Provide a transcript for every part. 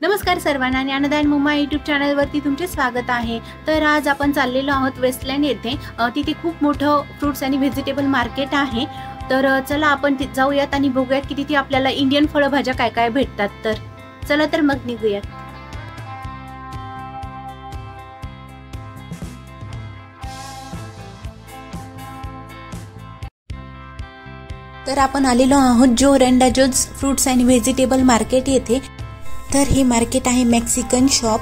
नमस्कार सर्वांना, ज्ञानदायन मुंबई यूट्यूब चॅनलवरती तुमचे स्वागत आहे। तर आज आपण चाललेलो आहोत वेस्टलँड येथे। तिथे खूप मोठं फ्रूट्स आणि व्हेजिटेबल मार्केट आहे। तर चला आपण जाऊयात आणि बघूयात की तिथे आपल्याला इंडियन फळभाज्या काय काय भेटतात। तर चला तर मग निघूयात। तर आपण आलेलो आहोत जो रेंडाजोज फ्रूट्स आणि व्हेजिटेबल मार्केट येथे। तर हे मार्केट आहे मेक्सिकन शॉप।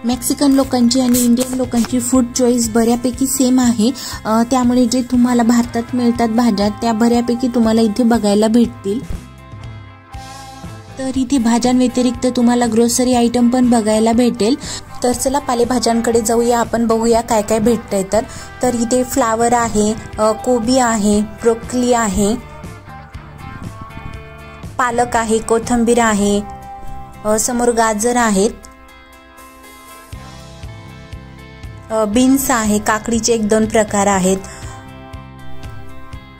मेक्सिकन लोकांची आणि इंडियन लोकांची फूड चॉईस बऱ्यापैकी सेम आहे, त्यामुळे जे तुम्हाला भारतात मिळतात भाज्या त्या बऱ्यापैकी तुम्हाला इथे बघायला भेटतील। तर इथे भाज्यांव्यतिरिक्त तुम्हाला ग्रोसरी आयटम पण बघायला भेटेल। तर चला पालेभाज्यांकडे जाऊया, आपण बघूया काय काय भेटतंय। तर इथे फ्लावर आहे, कोबी आहे, ब्रोकली आहे, पालक आहे, कोथिंबीर आहे, समोर गाजर आहेत, बीन्स आहे, काकडीचे 1-2 प्रकार आहेत।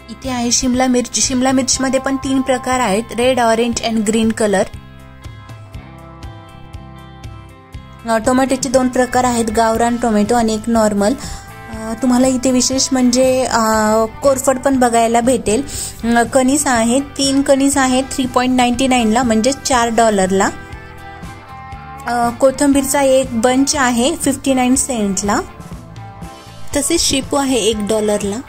इथे आहे शिमला मिर्च। शिमला मिर्च मध्ये पण 3 प्रकार आहेत, red, orange and green colour. टोमॅटोचे 2 प्रकार आहेत, गावरान टोमॅटो आणि एक नॉर्मल। तुम्हाला इथे विशेष म्हणजे कोरफड पण बघायला भेटेल। कणीस आहे, 3 कणीस आहेत 3.99 ला, म्हणजे $4 कोथिंबीरचा एक बंच आहे 59 सेंट ला। तसेच शेपू आहे $1 ला।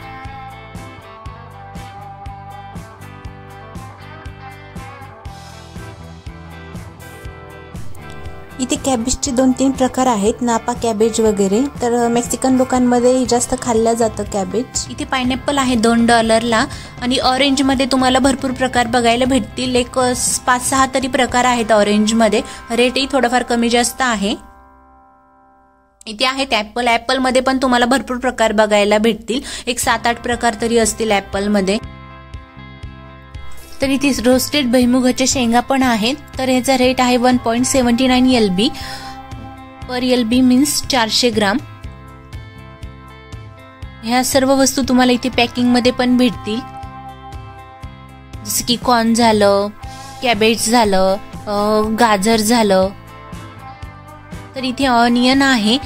इथे कॅबेजचे 2-3 प्रकार आहेत, नापा कॅबेज वगैरे। तर मेक्सिकन लोकांमध्ये जास्त खाल्लं जातं कॅबेज। इथे पायनॅपल आहे $2 ला, आणि ऑरेंज मध्ये तुम्हाला भरपूर प्रकार बघायला भेटतील। एक 5-6 तरी प्रकार आहेत ऑरेंज मध्ये। रेटही थोडाफार कमी जास्त आहे। इथे आहेत ऍपल। ऍपल मध्ये पण तुम्हाला भरपूर प्रकार बघायला भेटतील, एक 7-8 प्रकार तरी असतील ऍपल मध्ये। तर इथे रोस्टेड भुईमुगाच्या शेंगा पण आहेत। तर याचा रेट आहे 1.79 LB पर LB मीन्स 400 ग्राम। ह्या सर्व वस्तू तुम्हाला इथे पॅकिंग मध्ये पण भेटतील, जसे की कॉर्न झालं, कॅबेज झालं, गाजर झालं। तर इथे ऑनियन आहे।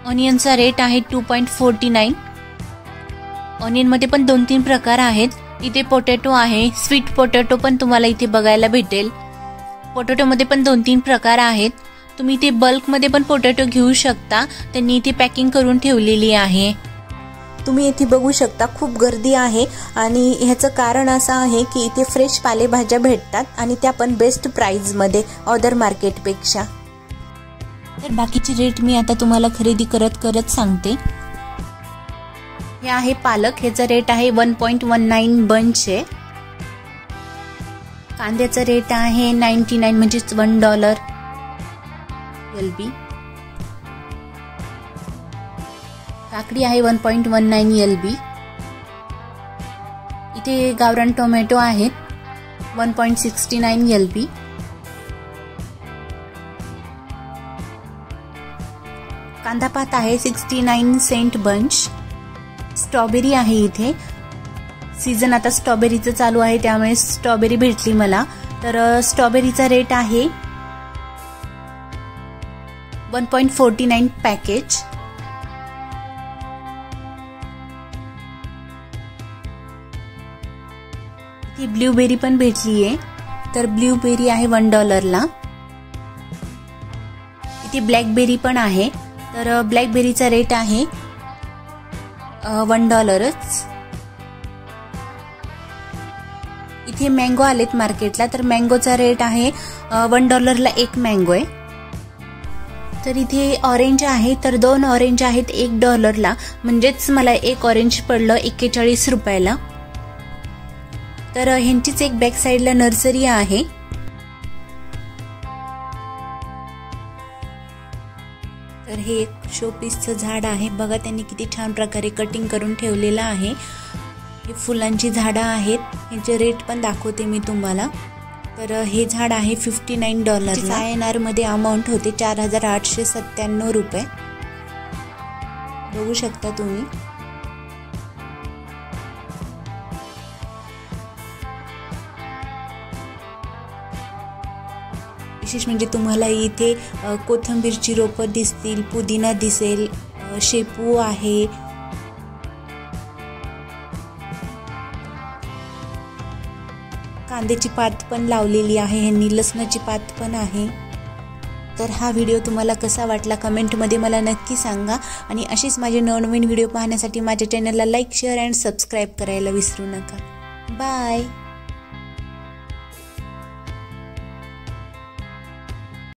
ऑनियनचा रेट आहे 2.49। ऑनियन मध्ये पण 2-3 प्रकार आहेत। इथे पोटॅटो आहे, स्वीट पोटॅटो पण तुम्हाला इथे बघायला भेटेल। पोटॅटो मध्ये पण 2-3 प्रकार आहेत। तुम्ही इथे बल्क मध्ये पण पोटॅटो घेऊ शकता, त्यांनी इथे पॅकिंग करून ठेवलेली आहे। तुम्ही इथे बघू शकता खूप गर्दी आहे, आणि ह्याचं कारण असं आहे की इथे फ्रेश पालेभाज्या भेटतात आणि त्या पण बेस्ट प्राइस मध्ये अदर मार्केट पेक्षा। तर बाकीचे रेट मी आता तुम्हाला खरेदी करत सांगते। हे आहे पालक, ह्याचा रेट आहे 1.19 बंच आहे। कांद्याचा रेट आहे 99 म्हणजे $1 LB। काकडी आहे 1.19 LB। इथे गावरान टोमॅटो आहेत 1.69 LB। कांदापात आहे 69 सेंट बंच। स्ट्रॉबेरी आहे, इथे सीझन आता स्ट्रॉबेरीचं चालू आहे त्यामुळे स्ट्रॉबेरी भेटली मला। तर स्ट्रॉबेरीचा रेट आहे 1.49 पॅकेज। इथे ब्लूबेरी पण भेटली आहे। तर ब्लूबेरी आहे $1 ला। इथे ब्लॅकबेरी पण आहे। तर ब्लॅकबेरीचा रेट आहे $1। इथे मँगो आलेत मार्केटला। तर मँगोचा रेट आहे $1 ला एक मँगो आहे। तर इथे ऑरेंज आहे, तर 2 ऑरेंज आहेत $1 ला, म्हणजेच मला एक ऑरेंज पडलं 41 रुपयाला। तर ह्यांचीच एक बॅक साइडला नर्सरी आहे। तर हे एक शोपीसचं झाड आहे, बघा त्यांनी किती छान प्रकारे कटिंग करून ठेवलेलं आहे। हे फुलांची झाडं आहेत, ह्याचे रेट पण दाखवते मी तुम्हाला। तर हे झाड आहे $59। INR मध्ये अमाऊंट होते 4897 रुपये, बघू शकता तुम्ही। विशेष म्हणजे तुम्हाला इथे कोथिंबीरची रोपं दिसतील, पुदिना दिसेल, शेपू आहे, कांद्याची पात पण लावलेली आहे ह्यांनी, लसणाची पात पण आहे. तर हा व्हिडिओ तुम्हाला कसा वाटला कमेंटमध्ये मला नक्की सांगा आणि असेच माझे नवनवीन व्हिडिओ पाहण्यासाठी माझ्या चॅनलला लाईक, शेअर अँड सबस्क्राईब करायला विसरू नका. बाय.